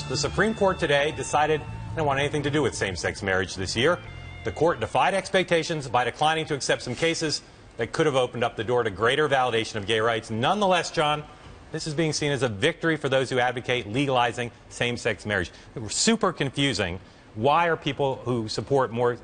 The Supreme Court today decided they don't want anything to do with same-sex marriage this year. The court defied expectations by declining to accept some cases that could have opened up the door to greater validation of gay rights. Nonetheless, John, this is being seen as a victory for those who advocate legalizing same-sex marriage. It was super confusing. Why are people who support more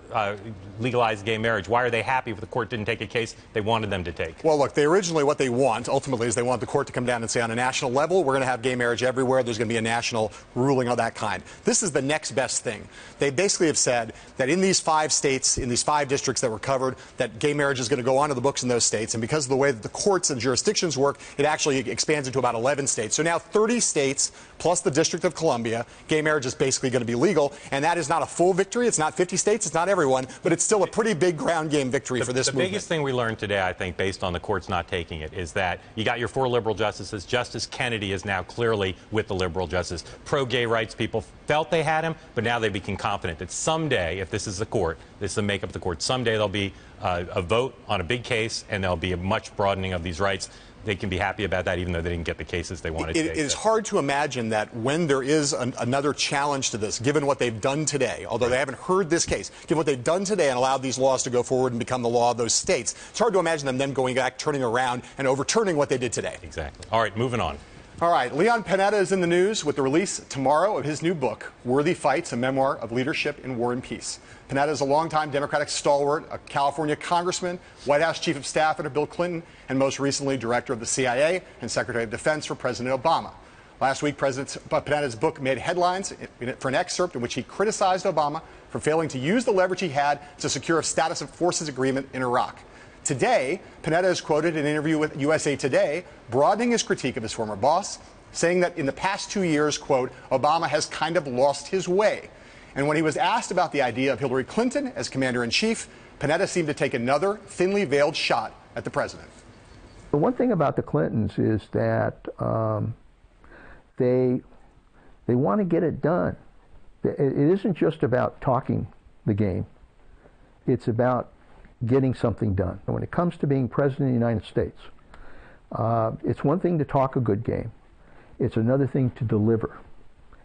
legalized gay marriage, why are they happy if the court didn't take a case they wanted them to take? Well, look, what they want, ultimately, is they want the court to come down and say on a national level, we're going to have gay marriage everywhere. There's going to be a national ruling of that kind. This is the next best thing. They basically have said that in these 5 states, in these 5 districts that were covered, that gay marriage is going to go onto the books in those states. And because of the way that the courts and jurisdictions work, it actually expands into about 11 states. So now 30 states plus the District of Columbia, gay marriage is basically going to be legal. And that is not a full victory. It's not 50 states. It's not everyone. But it's still a pretty big ground game victory for this movement. The biggest thing we learned today, I think, based on the courts not taking it, is that you got your 4 liberal justices. Justice Kennedy is now clearly with the liberal justices. Pro-gay rights people felt they had him, but now they become confident that someday, if this is the court, this is the makeup of the court, someday there'll be a vote on a big case, and there'll be a much broadening of these rights. They can be happy about that, even though they didn't get the cases they wanted to take. It is hard to imagine that when there is another challenge to this, given what they've done today, although they haven't heard this case, given what they've done today and allowed these laws to go forward and become the law of those states, it's hard to imagine them then going back, turning around, and overturning what they did today. Exactly. All right, moving on. All right, Leon Panetta is in the news with the release tomorrow of his new book, Worthy Fights, a memoir of leadership in war and peace. Panetta is a longtime Democratic stalwart, a California congressman, White House chief of staff under Bill Clinton, and most recently director of the CIA and Secretary of Defense for President Obama. Last week, Panetta's book made headlines for an excerpt in which he criticized Obama for failing to use the leverage he had to secure a status of forces agreement in Iraq. Today, Panetta is quoted in an interview with USA Today, broadening his critique of his former boss, saying that in the past 2 years, quote, Obama has kind of lost his way. And when he was asked about the idea of Hillary Clinton as commander-in-chief, Panetta seemed to take another thinly veiled shot at the president. The one thing about the Clintons is that they want to get it done. It isn't just about talking the game. It's about getting something done. And when it comes to being president of the United States, it's one thing to talk a good game. It's another thing to deliver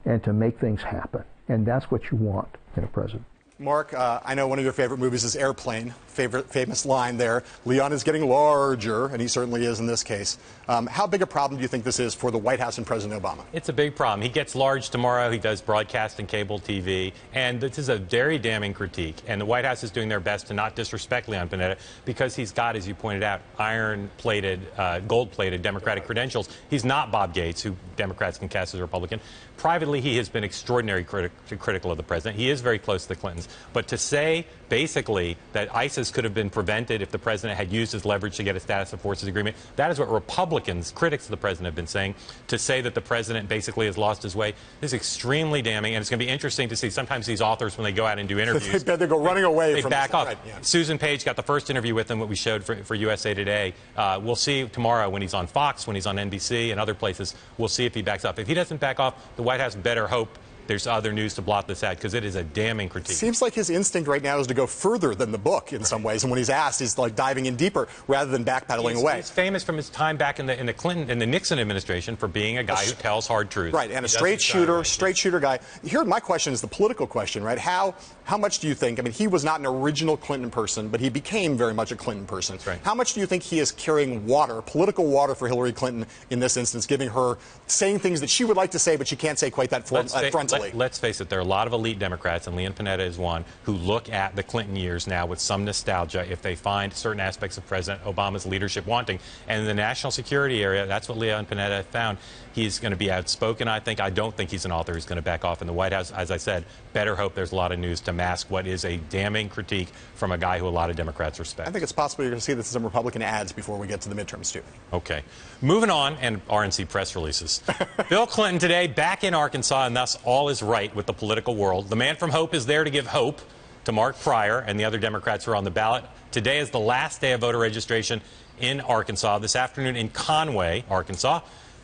and to make things happen. And that's what you want in a president. Mark, I know one of your favorite movies is Airplane. Famous line there. Leon is getting larger, and he certainly is in this case. How big a problem do you think this is for the White House and President Obama? It's a big problem. He gets large tomorrow. He does broadcast and cable TV. And this is a very damning critique. And the White House is doing their best to not disrespect Leon Panetta because he's got, as you pointed out, iron-plated, gold-plated Democratic credentials. He's not Bob Gates, who Democrats can cast as a Republican. Privately, he has been extraordinarily critical of the president. He is very close to the Clintons. But to say, basically, that ISIS could have been prevented if the president had used his leverage to get a status of forces agreement, that is what Republicans, critics of the president, have been saying. To say that the president basically has lost his way is extremely damning, and it's going to be interesting to see. Sometimes these authors, when they go out and do interviews, they go running away they from back off. Right, yeah. Susan Page got the first interview with him, what we showed for USA Today. We'll see tomorrow when he's on Fox, when he's on NBC, and other places. We'll see if he backs off. If he doesn't back off, the White House better hope there's other news to blot this out, because it is a damning critique. Seems like his instinct right now is to go further than the book in some ways, and when he's asked, he's like diving in deeper rather than backpedaling away. He's famous from his time back in the Clinton and the Nixon administration for being a guy who tells hard truths. Right, and a straight shooter guy. Here, my question is the political question, right? How much do you think? I mean, he was not an original Clinton person, but he became very much a Clinton person. That's right. How much do you think he is carrying water, political water, for Hillary Clinton in this instance, giving her saying things that she would like to say, but she can't say quite that frontally? Let's face it. There are a lot of elite Democrats, and Leon Panetta is one, who look at the Clinton years now with some nostalgia if they find certain aspects of President Obama's leadership wanting. And in the national security area, that's what Leon Panetta found. He's going to be outspoken, I think. I don't think he's an author who's going to back off in the White House. As I said, better hope there's a lot of news to mask what is a damning critique from a guy who a lot of Democrats respect. I think it's possible you're going to see this in some Republican ads before we get to the midterms, too. Okay. Moving on, and RNC press releases. Bill Clinton today back in Arkansas, and thus all is right with the political world. The man from Hope is there to give hope to Mark Pryor and the other Democrats who are on the ballot. Today is the last day of voter registration in Arkansas. This afternoon in Conway, Arkansas,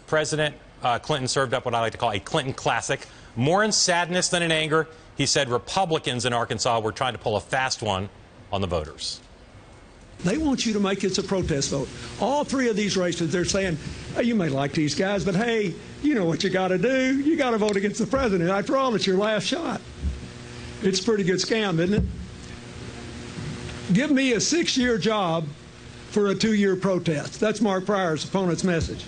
President Clinton served up what I like to call a Clinton classic. More in sadness than in anger, he said Republicans in Arkansas were trying to pull a fast one on the voters. They want you to make this a protest vote. All three of these races, they're saying, hey, you may like these guys, but hey, you know what you got to do. You got to vote against the president. After all, it's your last shot. It's a pretty good scam, isn't it? Give me a 6-year job for a 2-year protest. That's Mark Pryor's opponent's message.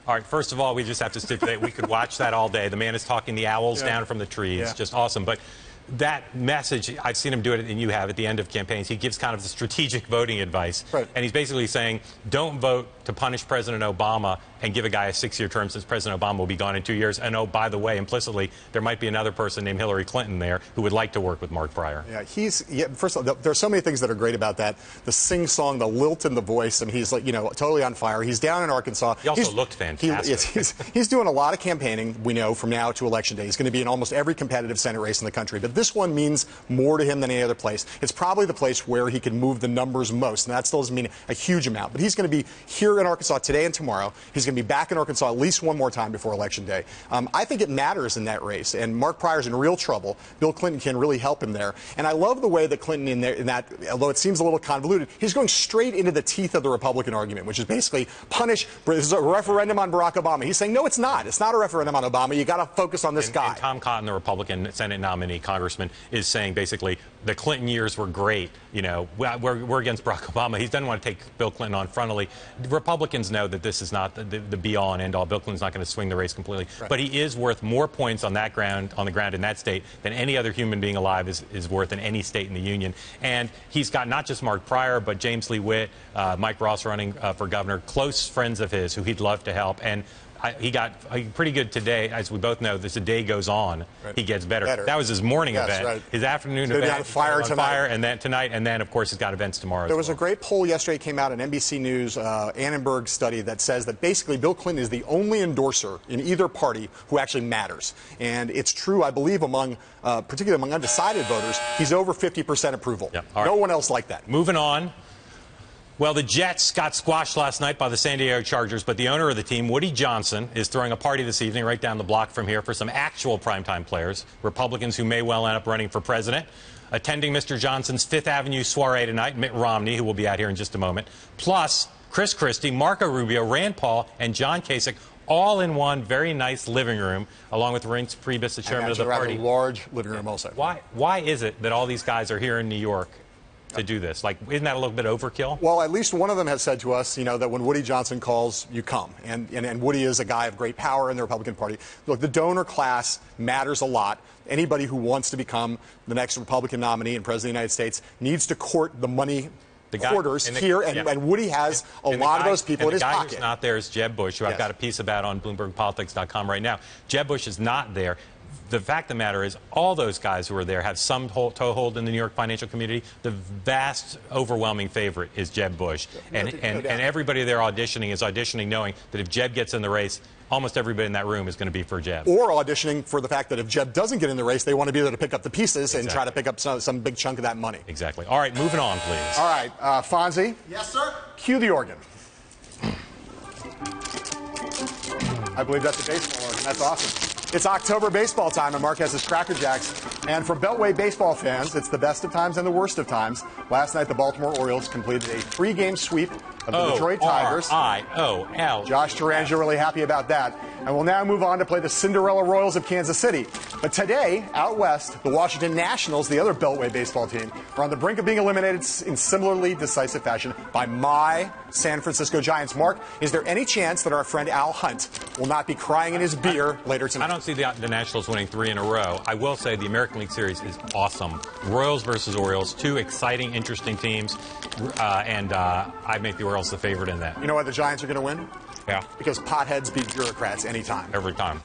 All right, first of all, we just have to stipulate we could watch that all day. The man is talking the owls down from the trees. Just awesome. But that message, I've seen him do it, and you have, at the end of campaigns. He gives kind of the strategic voting advice. Right. And he's basically saying, don't vote to punish President Obama and give a guy a 6-year term since President Obama will be gone in 2 years. And, oh, by the way, implicitly, there might be another person named Hillary Clinton there who would like to work with Mark Pryor. Yeah, first of all, there's so many things that are great about that. The sing-song, the lilt in the voice. I mean, he's, like, totally on fire. He's down in Arkansas. He also looked fantastic. He's doing a lot of campaigning, we know, from now to Election Day. He's going to be in almost every competitive Senate race in the country. But this one means more to him than any other place. It's probably the place where he can move the numbers most, and that still doesn't mean a huge amount. But he's going to be here in Arkansas today and tomorrow. He's going to be back in Arkansas at least one more time before Election Day. I think it matters in that race, and Mark Pryor's in real trouble. Bill Clinton can really help him there. And I love the way that Clinton, in that, although it seems a little convoluted, he's going straight into the teeth of the Republican argument, which is basically punish. This is a referendum on Barack Obama. He's saying, no, it's not. It's not a referendum on Obama. You got to focus on this guy. And Tom Cotton, the Republican Senate nominee, congressman, is saying basically the Clinton years were great. We're against Barack Obama. He doesn't want to take Bill Clinton on frontally. Republicans know that this is not the be-all and end-all. Bill Clinton's not going to swing the race completely. Right. But he is worth more points on the ground in that state than any other human being alive is worth in any state in the union. And he's got not just Mark Pryor, but James Lee Witt, Mike Ross running for governor, close friends of his who he'd love to help. And he got pretty good today. As we both know, as the day goes on, he gets better. That was his morning event. Right. His afternoon event, on fire tonight. And then tonight, and then, of course, he's got events tomorrow. There was a great poll yesterday came out, an NBC News Annenberg study that says that basically Bill Clinton is the only endorser in either party who actually matters. And it's true, I believe, particularly among undecided voters, he's over 50% approval. Yep. No one else like that. Moving on. Well, the Jets got squashed last night by the San Diego Chargers, but the owner of the team, Woody Johnson, is throwing a party this evening right down the block from here for some actual primetime players, Republicans who may well end up running for president. Attending Mr. Johnson's Fifth Avenue soiree tonight, Mitt Romney, who will be out here in just a moment, plus Chris Christie, Marco Rubio, Rand Paul, and John Kasich, all in one very nice living room, along with Reince Priebus, the chairman of the party. A large living room also. Why is it that all these guys are here in New York to do this? Like, isn't that a little bit overkill? Well, at least one of them has said to us, that when Woody Johnson calls, you come. And Woody is a guy of great power in the Republican Party. Look, the donor class matters a lot. Anybody who wants to become the next Republican nominee and president of the United States needs to court the money quarters here, and Woody has a lot of those people in his pocket. The guy who's not there is Jeb Bush, who I've got a piece about on BloombergPolitics.com right now. Jeb Bush is not there. The fact of the matter is, all those guys who are there have some toehold in the New York financial community. The vast, overwhelming favorite is Jeb Bush. And everybody there auditioning is auditioning knowing that if Jeb gets in the race, almost everybody in that room is going to be for Jeb. Or auditioning for the fact that if Jeb doesn't get in the race, they want to be there to pick up the pieces and try to pick up some big chunk of that money. Exactly. All right, moving on, please. All right, Fonzie. Yes, sir? Cue the organ. I believe that's a baseball organ. That's awesome. It's October baseball time at Marquez's Cracker Jacks. And for Beltway baseball fans, it's the best of times and the worst of times. Last night, the Baltimore Orioles completed a 3-game sweep of the Detroit Tigers. O-R-I-O-L. Josh Tarangio really happy about that. And we'll now move on to play the Cinderella Royals of Kansas City. But today, out west, the Washington Nationals, the other Beltway baseball team, are on the brink of being eliminated in similarly decisive fashion by my San Francisco Giants. Mark, is there any chance that our friend Al Hunt will not be crying in his beer later tonight? I don't see the Nationals winning 3 in a row. I will say the American League Series is awesome. Royals versus Orioles, 2 exciting, interesting teams, and I make the Orioles the favorite in that. You know why the Giants are going to win? Yeah. Because potheads beat bureaucrats anytime. Every time.